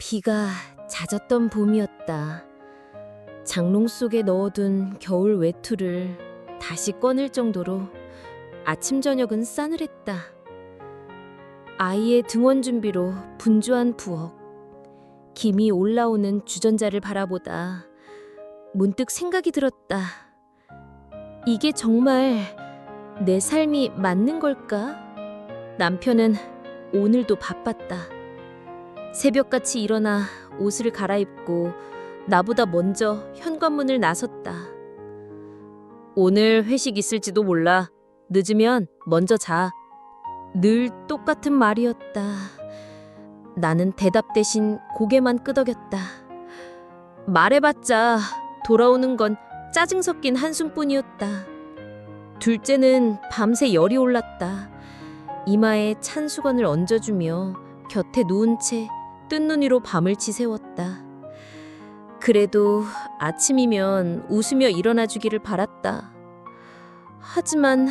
비가 잦았던 봄이었다. 장롱 속에 넣어둔 겨울 외투를 다시 꺼낼 정도로 아침 저녁은 싸늘했다. 아이의 등원 준비로 분주한 부엌. 김이 올라오는 주전자를 바라보다 문득 생각이 들었다. 이게 정말 내 삶이 맞는 걸까? 남편은 오늘도 바빴다. 새벽같이 일어나 옷을 갈아입고 나보다 먼저 현관문을 나섰다. 오늘 회식 있을지도 몰라. 늦으면 먼저 자. 늘 똑같은 말이었다. 나는 대답 대신 고개만 끄덕였다. 말해봤자 돌아오는 건 짜증 섞인 한숨뿐이었다. 둘째는 밤새 열이 올랐다. 이마에 찬 수건을 얹어주며 곁에 누운 채 뜬 눈 위로 밤을 지새웠다. 그래도 아침이면 웃으며 일어나 주기를 바랐다. 하지만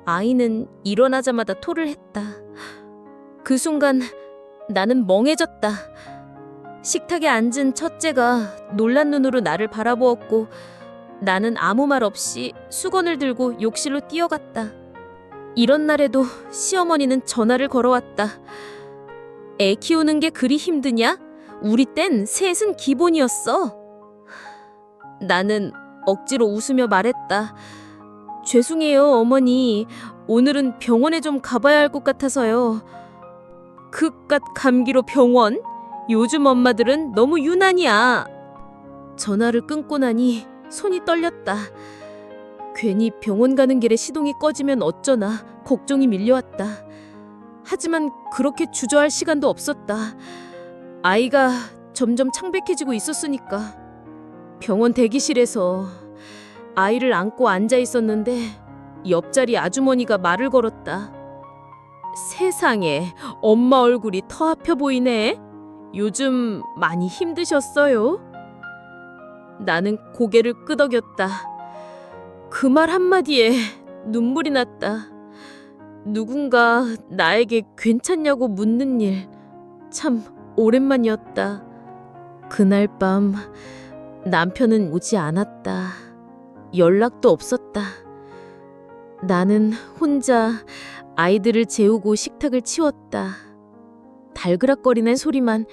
아이는 일어나자마자 토를 했다. 그 순간 나는 멍해졌다. 식탁에 앉은 첫째가 놀란 눈으로 나를 바라보았고 나는 아무 말 없이 수건을 들고 욕실로 뛰어갔다. 이런 날에도 시어머니는 전화를 걸어왔다. 애 키우는 게 그리 힘드냐? 우리 땐 셋은 기본이었어. 나는 억지로 웃으며 말했다. 죄송해요, 어머니. 오늘은 병원에 좀 가봐야 할 것 같아서요. 그깟 감기로 병원? 요즘 엄마들은 너무 유난이야. 전화를 끊고 나니 손이 떨렸다. 괜히 병원 가는 길에 시동이 꺼지면 어쩌나 걱정이 밀려왔다. 하지만 그렇게 주저할 시간도 없었다. 아이가 점점 창백해지고 있었으니까. 병원 대기실에서 아이를 안고 앉아 있었는데 옆자리 아주머니가 말을 걸었다. 세상에, 엄마 얼굴이 터 아파 보이네. 요즘 많이 힘드셨어요? 나는 고개를 끄덕였다. 그 말 한마디에 눈물이 났다. 누군가 나에게 괜찮냐고 묻는 일, 참 오랜만이었다. 그날 밤 남편은 오지 않았다. 연락도 없었다. 나는 혼자 아이들을 재우고 식탁을 치웠다. 달그락거리는 소리만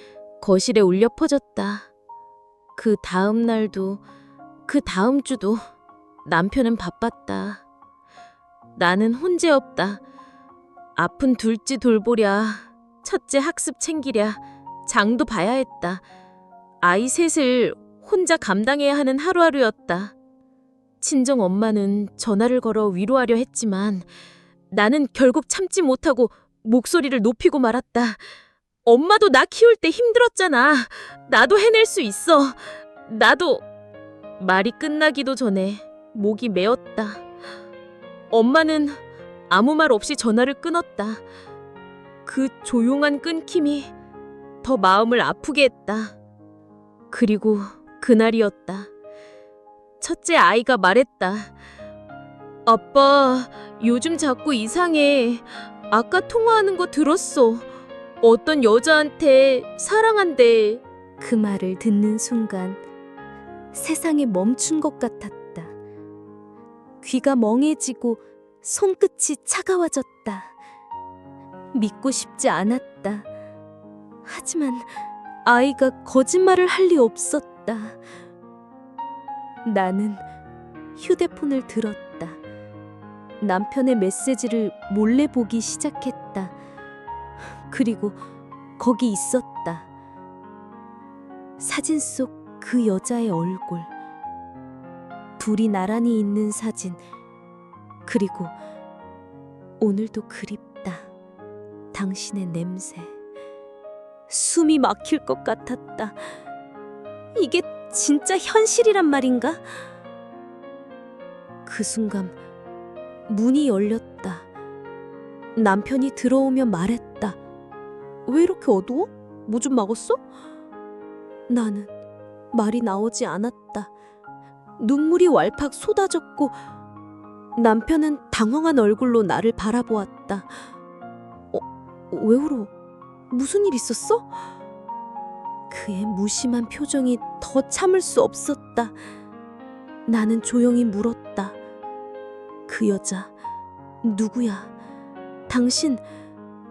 거실에 울려 퍼졌다. 그 다음 날도, 그 다음 주도 남편은 바빴다. 나는 혼재없다. 아픈 둘째 돌보랴, 첫째 학습 챙기랴, 장도 봐야 했다. 아이 셋을 혼자 감당해야 하는 하루하루였다. 친정 엄마는 전화를 걸어 위로하려 했지만 나는 결국 참지 못하고 목소리를 높이고 말았다. 엄마도 나 키울 때 힘들었잖아. 나도 해낼 수 있어. 나도... 말이 끝나기도 전에 목이 메었다. 엄마는 아무 말 없이 전화를 끊었다. 그 조용한 끊김이 더 마음을 아프게 했다. 그리고 그날이었다. 첫째 아이가 말했다. 아빠, 요즘 자꾸 이상해. 아까 통화하는 거 들었어. 어떤 여자한테 사랑한대. 그 말을 듣는 순간 세상이 멈춘 것 같았다. 귀가 멍해지고 손끝이 차가워졌다. 믿고 싶지 않았다. 하지만 아이가 거짓말을 할 리 없었다. 나는 휴대폰을 들었다. 남편의 메시지를 몰래 보기 시작했다. 그리고 거기 있었다. 사진 속 그 여자의 얼굴. 둘이 나란히 있는 사진. 그리고 오늘도 그립다. 당신의 냄새. 숨이 막힐 것 같았다. 이게 진짜 현실이란 말인가? 그 순간 문이 열렸다. 남편이 들어오며 말했다. 왜 이렇게 어두워? 뭐 좀 먹었어? 나는 말이 나오지 않았다. 눈물이 왈칵 쏟아졌고 남편은 당황한 얼굴로 나를 바라보았다. 왜 울어? 무슨 일 있었어? 그의 무심한 표정이 더 참을 수 없었다. 나는 조용히 물었다. 그 여자 누구야? 당신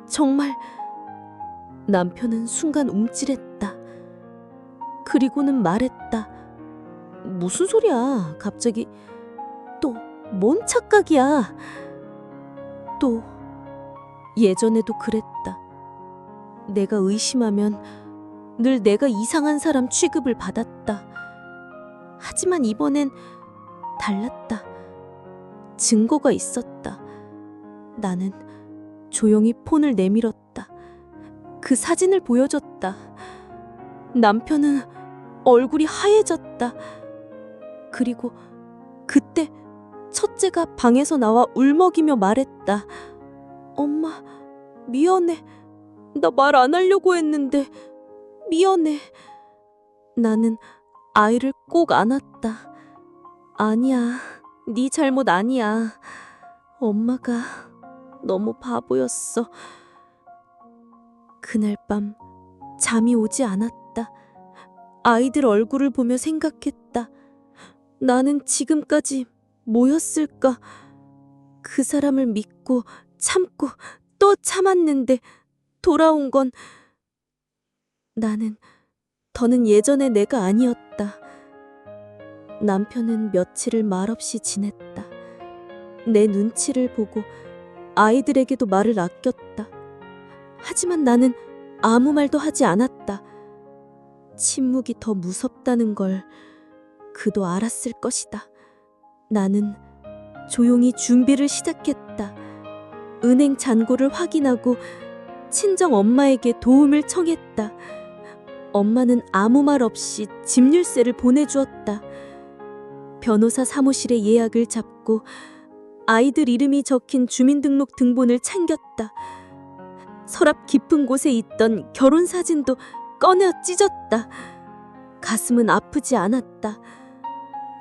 정말... 남편은 순간 움찔했다. 그리고는 말했다. 무슨 소리야? 갑자기 또 뭔 착각이야? 또 예전에도 그랬다. 내가 의심하면 늘 내가 이상한 사람 취급을 받았다. 하지만 이번엔 달랐다. 증거가 있었다. 나는 조용히 폰을 내밀었다. 그 사진을 보여줬다. 남편은 얼굴이 하얘졌다. 그리고 그때 첫째가 방에서 나와 울먹이며 말했다. 엄마, 미안해. 나 말 안 하려고 했는데 미안해. 나는 아이를 꼭 안았다. 아니야, 네 잘못 아니야. 엄마가 너무 바보였어. 그날 밤 잠이 오지 않았다. 아이들 얼굴을 보며 생각했다. 나는 지금까지 뭐였을까? 그 사람을 믿고 참고 또 참았는데 돌아온 건 나는 더는 예전의 내가 아니었다. 남편은 며칠을 말없이 지냈다. 내 눈치를 보고 아이들에게도 말을 아꼈다. 하지만 나는 아무 말도 하지 않았다. 침묵이 더 무섭다는 걸 그도 알았을 것이다. 나는 조용히 준비를 시작했다. 은행 잔고를 확인하고 친정 엄마에게 도움을 청했다. 엄마는 아무 말 없이 집률세를 보내주었다. 변호사 사무실에 예약을 잡고 아이들 이름이 적힌 주민등록 등본을 챙겼다. 서랍 깊은 곳에 있던 결혼사진도 꺼내어 찢었다. 가슴은 아프지 않았다.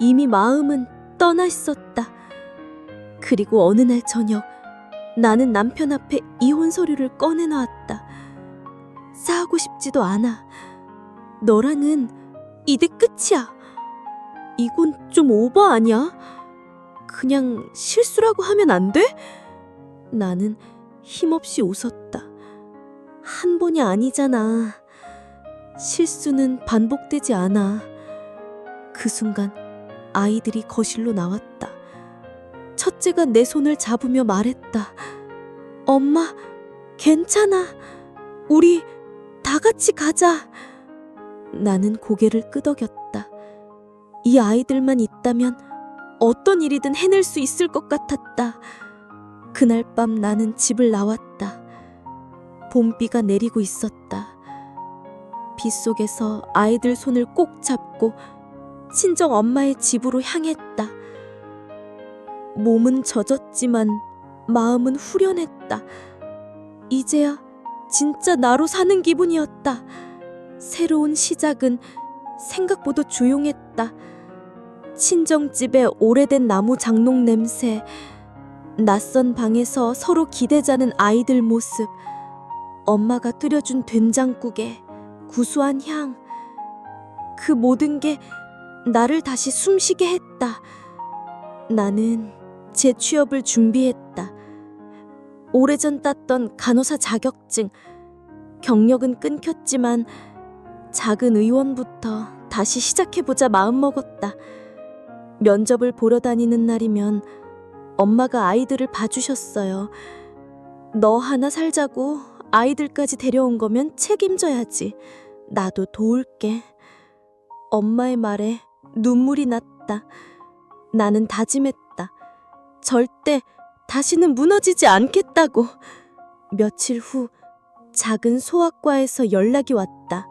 이미 마음은 떠나 있었다. 그리고 어느 날 저녁 나는 남편 앞에 이혼 서류를 꺼내놓았다. 싸우고 싶지도 않아. 너랑은 이제 끝이야. 이건 좀 오버 아니야? 그냥 실수라고 하면 안 돼? 나는 힘없이 웃었다. 한 번이 아니잖아. 실수는 반복되지 않아. 그 순간 아이들이 거실로 나왔다. 첫째가 내 손을 잡으며 말했다. 엄마, 괜찮아. 우리 다 같이 가자. 나는 고개를 끄덕였다. 이 아이들만 있다면 어떤 일이든 해낼 수 있을 것 같았다. 그날 밤 나는 집을 나왔다. 봄비가 내리고 있었다. 빗속에서 아이들 손을 꼭 잡고 친정 엄마의 집으로 향했다. 몸은 젖었지만 마음은 후련했다. 이제야 진짜 나로 사는 기분이었다. 새로운 시작은 생각보다 조용했다. 친정집의 오래된 나무 장롱 냄새, 낯선 방에서 서로 기대자는 아이들 모습, 엄마가 끓여준 된장국에 구수한 향, 그 모든 게 나를 다시 숨쉬게 했다. 나는 재취업을 준비했다. 오래전 땄던 간호사 자격증, 경력은 끊겼지만 작은 의원부터 다시 시작해보자 마음먹었다. 면접을 보러 다니는 날이면 엄마가 아이들을 봐주셨어요. 너 하나 살자고 아이들까지 데려온 거면 책임져야지. 나도 도울게. 엄마의 말에 눈물이 났다. 나는 다짐했다. 절대 다시는 무너지지 않겠다고. 며칠 후 작은 소아과에서 연락이 왔다.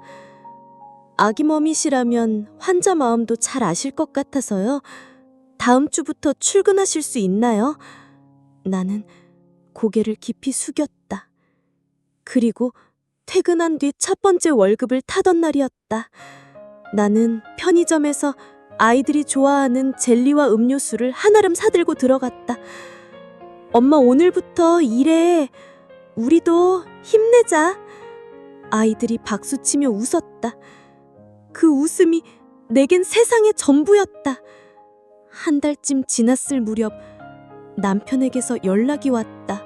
아기머밋이라면 환자 마음도 잘 아실 것 같아서요. 다음 주부터 출근하실 수 있나요? 나는 고개를 깊이 숙였다. 그리고 퇴근한 뒤 첫 번째 월급을 타던 날이었다. 나는 편의점에서 아이들이 좋아하는 젤리와 음료수를 한아름 사들고 들어갔다. 엄마 오늘부터 일해. 우리도 힘내자. 아이들이 박수치며 웃었다. 그 웃음이 내겐 세상의 전부였다. 한 달쯤 지났을 무렵 남편에게서 연락이 왔다.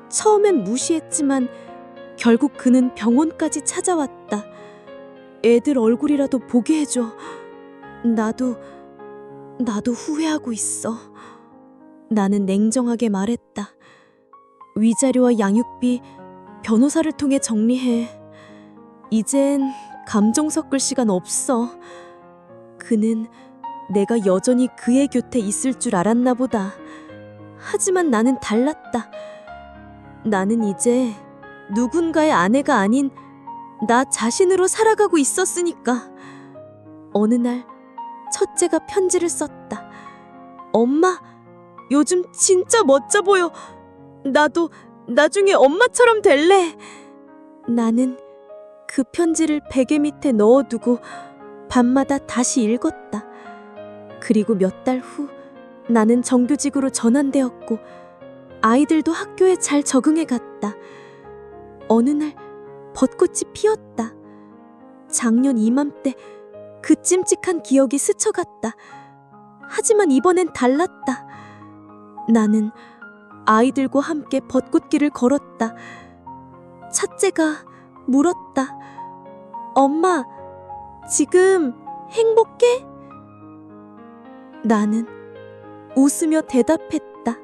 처음엔 무시했지만 결국 그는 병원까지 찾아왔다. 애들 얼굴이라도 보게 해줘. 나도 후회하고 있어. 나는 냉정하게 말했다. 위자료와 양육비 변호사를 통해 정리해. 이젠 감정 섞을 시간 없어. 그는 내가 여전히 그의 곁에 있을 줄 알았나 보다. 하지만 나는 달랐다. 나는 이제 누군가의 아내가 아닌 나 자신으로 살아가고 있었으니까. 어느 날 첫째가 편지를 썼다. 엄마, 요즘 진짜 멋져 보여. 나도 나중에 엄마처럼 될래. 나는 그 편지를 베개 밑에 넣어두고 밤마다 다시 읽었다. 그리고 몇 달 후 나는 정규직으로 전환되었고 아이들도 학교에 잘 적응해 갔다. 어느 날 벚꽃이 피었다. 작년 이맘때 그 찜찍한 기억이 스쳐갔다. 하지만 이번엔 달랐다. 나는 아이들과 함께 벚꽃길을 걸었다. 첫째가 물었다. 엄마, 지금 행복해? 나는 웃으며 대답했다.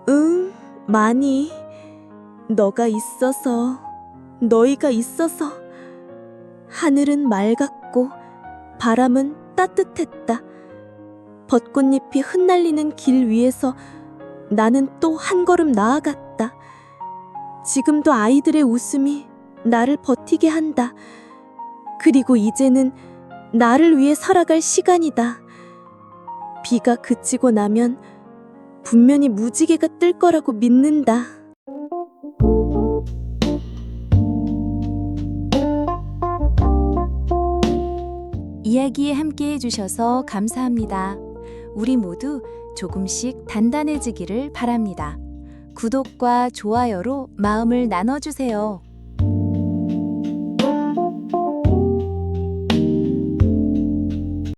응, 많이. 너희가 있어서. 하늘은 맑았고 바람은 따뜻했다. 벚꽃잎이 흩날리는 길 위에서 나는 또 한 걸음 나아갔다. 지금도 아이들의 웃음이 나를 버티게 한다. 그리고 이제는 나를 위해 살아갈 시간이다. 비가 그치고 나면 분명히 무지개가 뜰 거라고 믿는다. 이야기에 함께 해주셔서 감사합니다. 우리 모두 조금씩 단단해지기를 바랍니다. 구독과 좋아요로 마음을 나눠주세요.